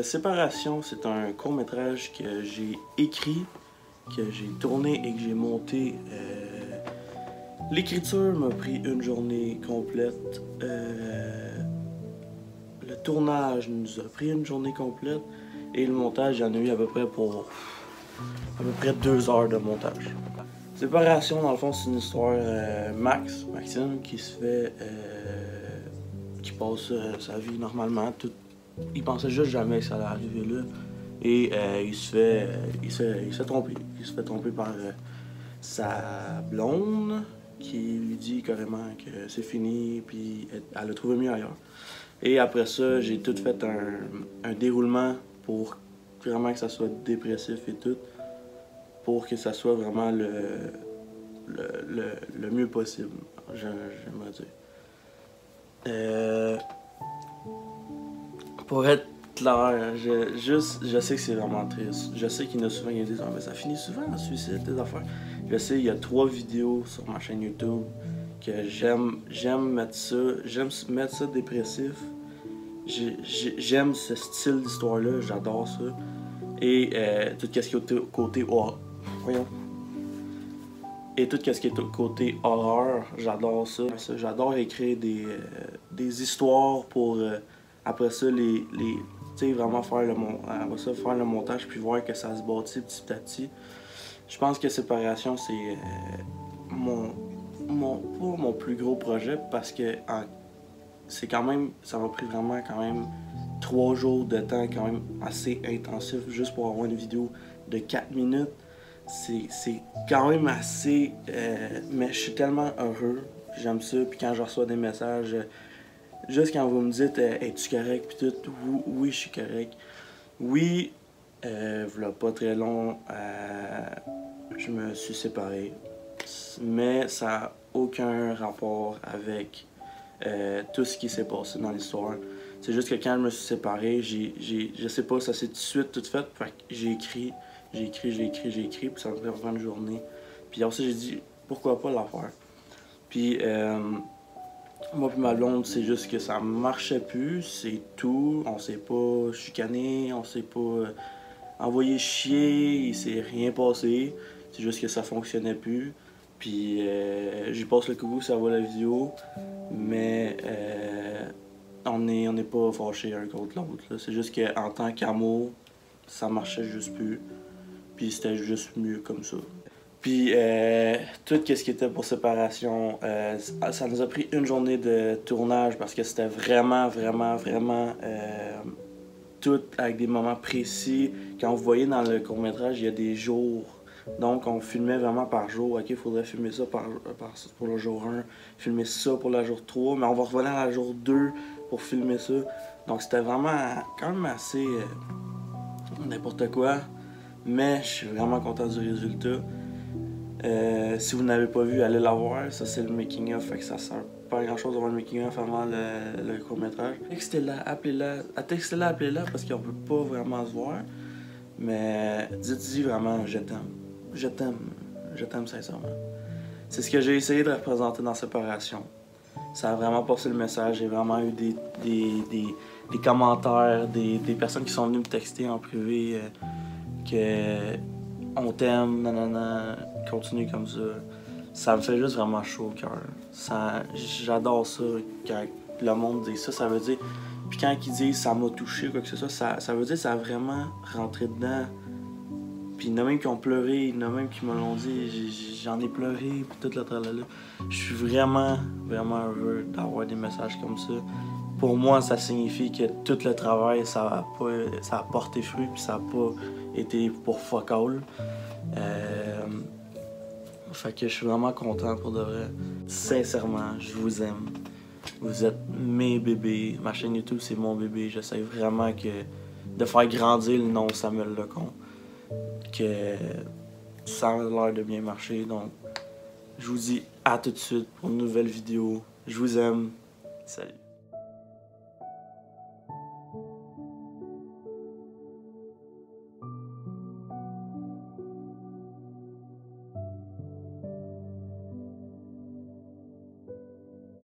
Séparation, c'est un court-métrage que j'ai écrit, que j'ai tourné et que j'ai monté. L'écriture m'a pris une journée complète. Le tournage nous a pris une journée complète. Et le montage, j'en ai eu à peu près pour 2 heures de montage. Séparation, dans le fond, c'est une histoire Maxime, qui se fait... qui passe sa vie normalement. Il pensait juste jamais que ça allait arriver là. Et il se fait tromper. Il se fait tromper par sa blonde qui lui dit carrément que c'est fini, puis elle a trouvé mieux ailleurs. Et après ça, j'ai tout fait un déroulement pour vraiment que ça soit dépressif et tout, pour que ça soit vraiment le mieux possible, j'aimerais dire. Pour être clair, je sais que c'est vraiment triste. Je sais qu'il y en a souvent qui disent « Ah, mais ça finit souvent en suicide, tes affaires. » Je sais, il y a 3 vidéos sur ma chaîne YouTube que j'aime mettre ça dépressif. J'aime ce style d'histoire-là, j'adore ça. Et tout ce qui est côté horreur. Voyons. Et tout ce qui est côté horreur, j'adore ça. J'adore écrire des histoires pour après ça tu sais, vraiment faire le montage puis voir que ça se bâtit petit à petit. Je pense que Séparation, c'est pas mon plus gros projet parce que c'est quand même, ça m'a pris vraiment quand même 3 jours de temps quand même assez intensif juste pour avoir une vidéo de 4 minutes. C'est quand même assez, mais je suis tellement heureux, j'aime ça, puis quand je reçois des messages, juste quand vous me dites « Es-tu correct? » puis tout, oui, je suis correct. Oui, voilà pas très long, je me suis séparé, mais ça n'a aucun rapport avec tout ce qui s'est passé dans l'histoire. C'est juste que quand je me suis séparé, je sais pas, ça s'est tout de suite tout fait, fait que j'ai écrit, puis ça m'a pris vraiment une journée. Puis après ça, j'ai dit, pourquoi pas la faire? Puis, moi puis ma blonde, c'est juste que ça marchait plus, c'est tout. On s'est pas chicané, on s'est pas envoyé chier, il s'est rien passé. C'est juste que ça fonctionnait plus. Puis, j'y passe le coucou, ça va la vidéo. Mais, on n'est pas fâchés un contre l'autre. C'est juste qu'en tant qu'amour, ça marchait juste plus. Puis c'était juste mieux comme ça. Puis tout ce qui était pour Séparation, ça nous a pris une journée de tournage parce que c'était vraiment tout avec des moments précis. Quand vous voyez dans le court-métrage, il y a des jours. Donc on filmait vraiment par jour. Ok, il faudrait filmer ça pour le jour 1, filmer ça pour le jour 3, mais on va revenir à la jour 2 pour filmer ça. Donc c'était vraiment quand même assez n'importe quoi. Mais je suis vraiment content du résultat. Si vous n'avez pas vu, allez la voir. Ça, c'est le making-of, fait que ça sert pas à grand-chose d'avoir le making-of avant le court-métrage. Textez-la, appelez-la. Textez-la, appelez-la parce qu'on peut pas vraiment se voir. Mais dites-y vraiment, je t'aime. Je t'aime. Je t'aime sincèrement. C'est ce que j'ai essayé de représenter dans Séparation. Ça a vraiment passé le message. J'ai vraiment eu des commentaires, des personnes qui sont venues me texter en privé que on t'aime, nanana, continue comme ça. Ça me fait juste vraiment chaud au cœur. J'adore ça quand le monde dit ça, ça veut dire... Puis quand ils disent ça m'a touché, quoi que ce soit, ça veut dire que ça a vraiment rentré dedans. Puis il y en a même qui ont pleuré, il y en a même qui me l'ont dit, j'en ai pleuré, puis tout le tralala. Je suis vraiment heureux d'avoir des messages comme ça. Pour moi, ça signifie que tout le travail, ça a porté fruit, puis ça n'a pas été pour fuck all. Fait que je suis vraiment content pour de vrai. Sincèrement, je vous aime. Vous êtes mes bébés. Ma chaîne YouTube, c'est mon bébé. J'essaie vraiment de faire grandir le nom Samuel Lecomte. Que ça a l'air de bien marcher. Donc, je vous dis à tout de suite pour une nouvelle vidéo. Je vous aime. Salut.